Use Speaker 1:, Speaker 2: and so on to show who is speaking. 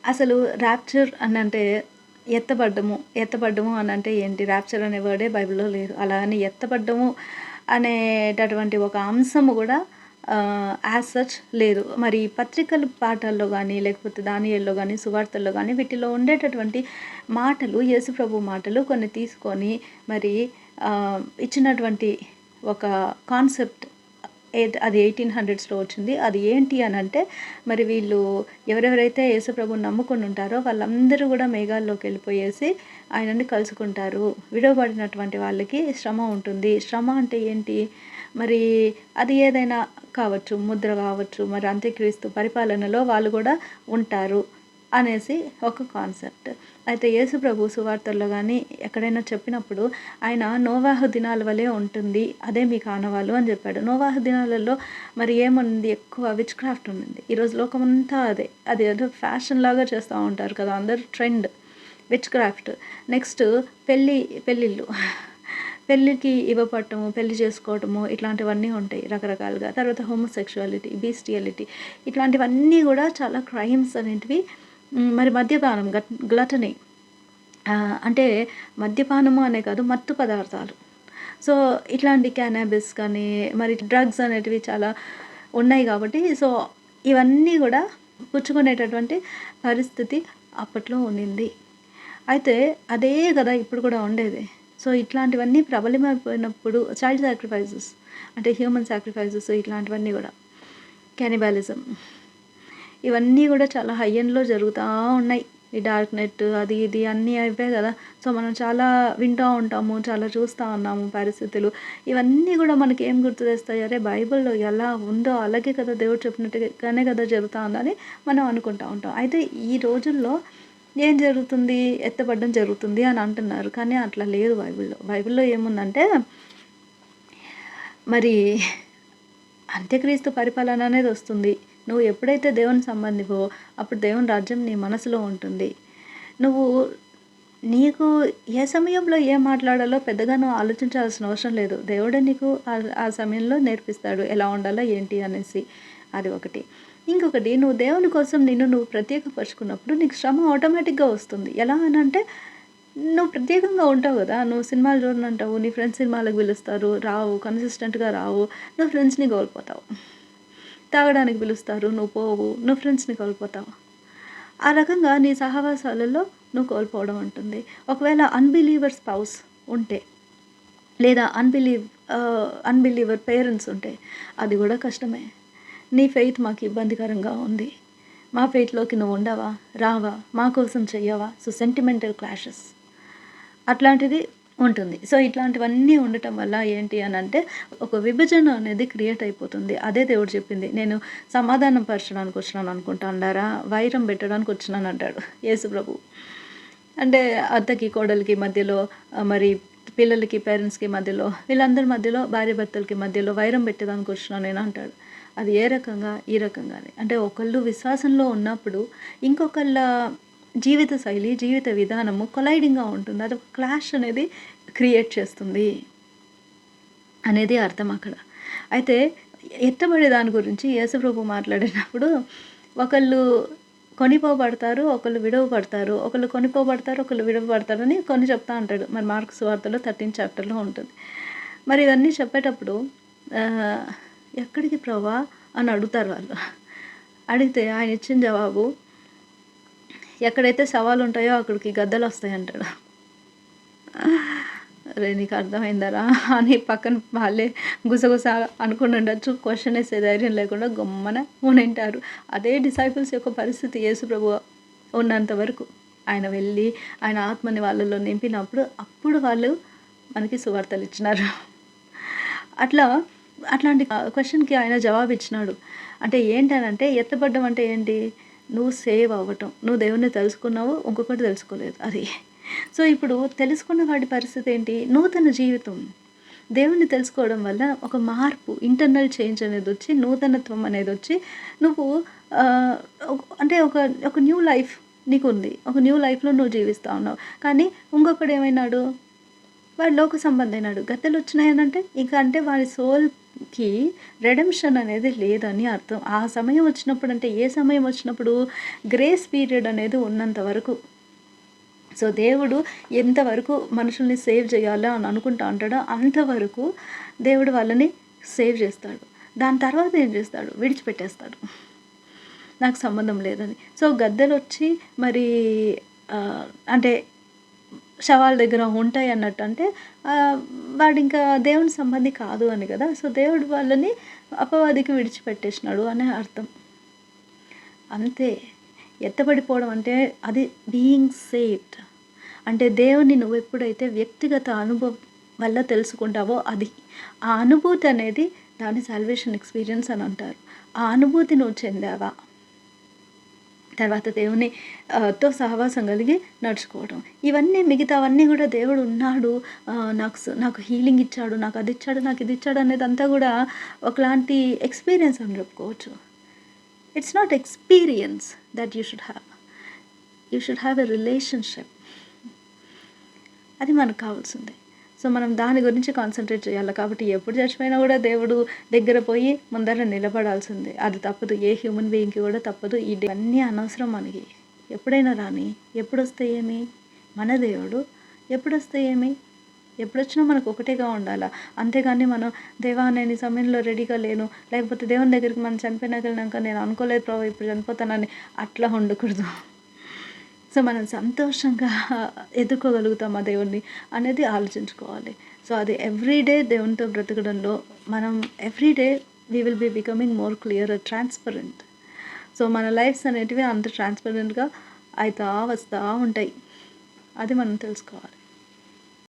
Speaker 1: అసలు ర్యాప్చర్ అని అంటే ఎత్తబడ్డము అని అంటే ఏంటి? ర్యాప్చర్ అనే వర్డే బైబిల్‌లో లేదు. అలా అని ఎత్తబడ్డము అనేటటువంటి ఒక అంశము కూడా యాజ్ సచ్ లేదు. మరి పత్రికల పాఠాల్లో గానీ, లేకపోతే దానియేలులో గానీ, సువార్తల్లో గానీ వీటిలో ఉండేటటువంటి మాటలు, యేసుప్రభు మాటలు కొన్ని తీసుకొని మరి ఇచ్చినటువంటి ఒక కాన్సెప్ట్ అది 1800స్‌లో వచ్చింది. అది ఏంటి అనంటే మరి వీళ్ళు ఎవరెవరైతే యేసుప్రభుని నమ్ముకొని ఉంటారో వాళ్ళందరూ కూడా మేఘాల్లోకి వెళ్ళిపోయేసి ఆయనని కలుసుకుంటారు. విడవబడినటువంటి వాళ్ళకి శ్రమ ఉంటుంది. శ్రమ అంటే ఏంటి? మరి అది ఏదైనా కావచ్చు, ముద్ర కావచ్చు, మరి అంత్యక్రీస్తు పరిపాలనలో వాళ్ళు కూడా ఉంటారు అనేసి ఒక కాన్సెప్ట్. అయితే యేసుప్రభు సువార్తల్లో కానీ ఎక్కడైనా చెప్పినప్పుడు ఆయన నోవాహు దినాల వలె ఉంటుంది, అదే మీకు ఆనవాలు అని చెప్పాడు. నోవాహు దినాలలో మరి ఏముంది? ఎక్కువ విచ్ క్రాఫ్ట్ ఉంది. ఈరోజు లోకమంతా అదే, అది ఏదో ఫ్యాషన్ లాగా చేస్తూ ఉంటారు కదా అందరూ, ట్రెండ్ విచ్ క్రాఫ్ట్. నెక్స్ట్ పెళ్ళిళ్ళు పెళ్ళికి ఇవ్వపట్టము, పెళ్లి చేసుకోవటము, ఇట్లాంటివన్నీ ఉంటాయి రకరకాలుగా. తర్వాత హోమోసెక్షువాలిటీ, బీస్టియాలిటీ, ఇట్లాంటివన్నీ కూడా చాలా క్రైమ్స్ అనేటివి. మరి మద్యపానం, గ్లటనీ అంటే మద్యపానము అనే కాదు, మత్తు పదార్థాలు. సో ఇట్లాంటి క్యానాబిస్ కానీ మరి డ్రగ్స్ అనేటివి చాలా ఉన్నాయి కాబట్టి సో ఇవన్నీ కూడా పుచ్చుకునేటటువంటి పరిస్థితి అప్పట్లో ఉండింది. అయితే అదే కదా ఇప్పుడు కూడా ఉండేది. సో ఇట్లాంటివన్నీ ప్రబలమైపోయినప్పుడు చైల్డ్ సాక్రిఫైసెస్ అంటే హ్యూమన్ సాక్రిఫైసెస్, ఇట్లాంటివన్నీ కూడా క్యానిబాలిజం, ఇవన్నీ కూడా చాలా హై ఎండ్‌లో జరుగుతూ ఉన్నాయి. ఈ డార్క్ నెట్ అది ఇది అన్నీ అయిపోయాయి కదా. సో మనం చాలా వింటూ ఉంటాము, చాలా చూస్తూ ఉన్నాము పరిస్థితులు. ఇవన్నీ కూడా మనకి ఏం గుర్తు తెస్తాయి? అరే బైబిల్లో ఎలా ఉందో అలాగే కదా దేవుడు చెప్పినట్టుగానే కదా జరుగుతూ ఉందని మనం అనుకుంటూ ఉంటాం. అయితే ఈ రోజుల్లో ఏం జరుగుతుంది? ఎత్తబడడం జరుగుతుంది అని అంటున్నారు. కానీ అట్లా లేదు బైబిల్‌లో. బైబిల్‌లో ఏముందంటే మరి అంత్యక్రీస్తు పరిపాలన అనేది వస్తుంది. నువ్వు ఎప్పుడైతే దేవుని సంబంధివో అప్పుడు దేవుని రాజ్యం నీ మనసులో ఉంటుంది. నువ్వు నీకు ఏ సమయంలో ఏం మాట్లాడాలో పెద్దగా నువ్వు ఆలోచించాల్సిన అవసరం లేదు. దేవుడే నీకు ఆ సమయంలో నేర్పిస్తాడు ఎలా ఉండాలో ఏంటి అనేసి. అది ఒకటి. ఇంకొకటి, నువ్వు దేవుని కోసం నువ్వు ప్రత్యేకపరుచుకున్నప్పుడు నీకు శ్రమ ఆటోమేటిక్‌గా వస్తుంది. ఎలా అనంటే నువ్వు ప్రత్యేకంగా ఉంటావు కదా. నువ్వు సినిమాలు చూడనంటావు, నీ ఫ్రెండ్స్ సినిమాలకు పిలుస్తారు, రావు, కన్సిస్టెంట్‌గా రావు, నువ్వు ఫ్రెండ్స్‌ని కోల్పోతావు. తాగడానికి పిలుస్తారు, నువ్వు పోవు, నువ్వు ఫ్రెండ్స్‌ని కోల్పోతావు. ఆ రకంగా నీ సహవాసాలలో నువ్వు కోల్పోవడం ఉంటుంది. ఒకవేళ అన్‌బిలీవర్ స్పౌస్ ఉంటే లేదా అన్‌బిలీవర్ పేరెంట్స్ ఉంటే అది కూడా కష్టమే. నీ ఫెయిత్ మాకు ఇబ్బందికరంగా ఉంది, మా ఫెయిత్‌లోకి నువ్వు ఉండవా, రావా, మా కోసం చెయ్యవా? సో సెంటిమెంటల్ క్లాషెస్ అట్లాంటిది ఉంటుంది. సో ఇట్లాంటివన్నీ ఉండటం వల్ల ఏంటి అనంటే ఒక విభజన అనేది క్రియేట్ అయిపోతుంది. అదే దేవుడు చెప్పింది. నేను సమాధానం పరచడానికి వచ్చినాను అనుకుంటాండారా, వైరం పెట్టడానికి వచ్చినాను అంటాడు యేసుప్రభు. అంటే అత్తకి కోడలికి మధ్యలో మరి పిల్లలకి పేరెంట్స్‌కి మధ్యలో, వీళ్ళందరి మధ్యలో, భార్యాభర్తలకి మధ్యలో వైరం పెట్టడానికి వచ్చినాను నేను అంటాడు. అది ఏ రకంగా? ఈ రకంగానే. అంటే ఒకళ్ళు విశ్వాసంలో ఉన్నప్పుడు ఇంకొకళ్ళ జీవిత శైలి, జీవిత విధానము కొలైడింగ్‌గా ఉంటుంది. అదొక క్లాష్ అనేది క్రియేట్ చేస్తుంది అనేది అర్థం అక్కడ. అయితే ఎత్తబడే దాని గురించి యేసుప్రభు మాట్లాడినప్పుడు ఒకళ్ళు కొనిపోబడతారు, ఒకళ్ళు విడవబడతారు, ఒకళ్ళు కొనిపోబడతారు, ఒకళ్ళు విడవబడతారని కొన్ని చెప్తా ఉంటాడు. మరి మార్కు సువార్తలో 13 చాప్టర్‌లో ఉంటుంది. మరి ఇవన్నీ చెప్పేటప్పుడు ఎక్కడికి ప్రభువా అని అడుగుతారు వాళ్ళు. అడిగితే ఆయన ఇచ్చిన జవాబు, ఎక్కడైతే శవాలు ఉంటాయో అక్కడికి గద్దలు వస్తాయి అంటాడు. అరే నీకు అర్థమైందరా అని పక్కన వాళ్ళే గుసగుస అనుకుని ఉండొచ్చు. క్వశ్చన్ వేసే ధైర్యం లేకుండా గమ్మన ఉనింటారు. అదే డిసైపుల్స్ యొక్క పరిస్థితి యేసుప్రభు ఉన్నంత వరకు. ఆయన వెళ్ళి ఆయన ఆత్మని వాళ్ళలో నింపినప్పుడు అప్పుడు వాళ్ళు మనకి సువార్తలు ఇచ్చినారు. అట్లాంటి క్వశ్చన్కి ఆయన జవాబు ఇచ్చినాడు. అంటే ఏంటనంటే ఎత్తబడ్డం అంటే ఏంటి? నువ్వు సేవ్ అవ్వటం, నువ్వు దేవుణ్ణి తెలుసుకున్నావు, ఇంకొకటి తెలుసుకోలేదు, అది. సో ఇప్పుడు తెలుసుకున్న వాడి పరిస్థితి ఏంటి? నూతన జీవితం. దేవుణ్ణి తెలుసుకోవడం వల్ల ఒక మార్పు, ఇంటర్నల్ చేంజ్ అనేది వచ్చి, నూతనత్వం అనేది వచ్చి నువ్వు అంటే ఒక న్యూ లైఫ్ నీకుంది. ఒక న్యూ లైఫ్లో నువ్వు జీవిస్తూ ఉన్నావు. కానీ ఇంకొకడు ఏమైనాడు? వాడు లోక సంబంధైనాడు. గద్దెలు వచ్చినాయనంటే ఇంకా అంటే వాడి సోల్ కి రెడెంప్షన్ అనేది లేదని అర్థం. ఆ సమయం వచ్చినప్పుడు అంటే ఏ సమయం వచ్చినప్పుడు గ్రేస్ పీరియడ్ అనేది ఉన్నంత వరకు. సో, దేవుడు ఎంతవరకు మనుషుల్ని సేవ్ చేయాలా అని అనుకుంటా ఉంటాడో అంతవరకు దేవుడు వాళ్ళని సేవ్ చేస్తాడు. దాని తర్వాత ఏం చేస్తాడు? విడిచిపెట్టేస్తాడు. నాకు సంబంధం లేదని. సో, గద్దెలొచ్చి మరి అంటే శవాల దగ్గర ఉంటాయి అన్నట్టు. అంటే వాడింకా దేవుని సంబంధి కాదు అని కదా! సో, దేవుడు వాళ్ళని అపవాదికి విడిచిపెట్టేసినాడు అనే అర్థం. అంతే. ఎత్తబడిపోవడం అంటే అది బీయింగ్ సేవ్డ్. అంటే దేవుని నువ్వెప్పుడైతే వ్యక్తిగత అనుభవం వల్ల తెలుసుకుంటావో అది. ఆ అనుభూతి అనేది దాన్ని సాల్వేషన్ ఎక్స్‌పీరియన్స్ అని అంటారు. ఆ అనుభూతి నువ్వు చెందావా? తర్వాత దేవుని తో సహవాసం కలిగి నడుచుకోవడం. ఇవన్నీ మిగతావన్నీ గూడా దేవుడు ఉన్నాడు, నాకు హీలింగ్ ఇచ్చాడు, నాకు అది ఇచ్చాడు, నాకు ఇది ఇచ్చాడు అనేదంతా గూడా ఒకలాంటి ఎక్స్‌పీరియన్స్ అని చెప్పుకోవచ్చు. It's not experience that you should have. You should have a relationship. అది మనకు కావాల్సింది. సో, మనం దాని గురించి కాన్సంట్రేట్ చేయాలి. కాబట్టి ఎప్పుడు చచ్చిపోయినా కూడా దేవుడు దగ్గర పోయి ముందర నిలబడాల్సిందే. అది తప్పదు. ఏ హ్యూమన్ బీయింగ్‌కి కూడా తప్పదు. ఇవన్నీ అనవసరం మనకి. ఎప్పుడైనా రాని. ఎప్పుడొస్తే ఏమి? మన దేవుడు. ఎప్పుడొస్తే ఏమి? ఎప్పుడొచ్చినా మనకు ఒకటేగా ఉండాలా. అంతేగాని మనం దేవా నేను ఈ సమయంలో రెడీగా లేను, లేకపోతే దేవుని దగ్గరికి మనం చనిపోయినాక నేను అనుకోలేదు ప్రభు ఇప్పుడు చనిపోతానని అట్లా ఉండకూడదు. సో, మనం సంతోషంగా ఎదుర్కోగలుగుతామా దేవుడిని అనేది ఆలోచించుకోవాలి. సో, అది ఎవ్రీడే దేవునితో బ్రతకడంలో మనం everyday we will be becoming more clear, transparent. So, మన లైఫ్స్ అనేటివి అంత ట్రాన్స్పరెంట్‌గా అయితా వస్తా ఉంటాయి. అది మనం తెలుసుకోవాలి.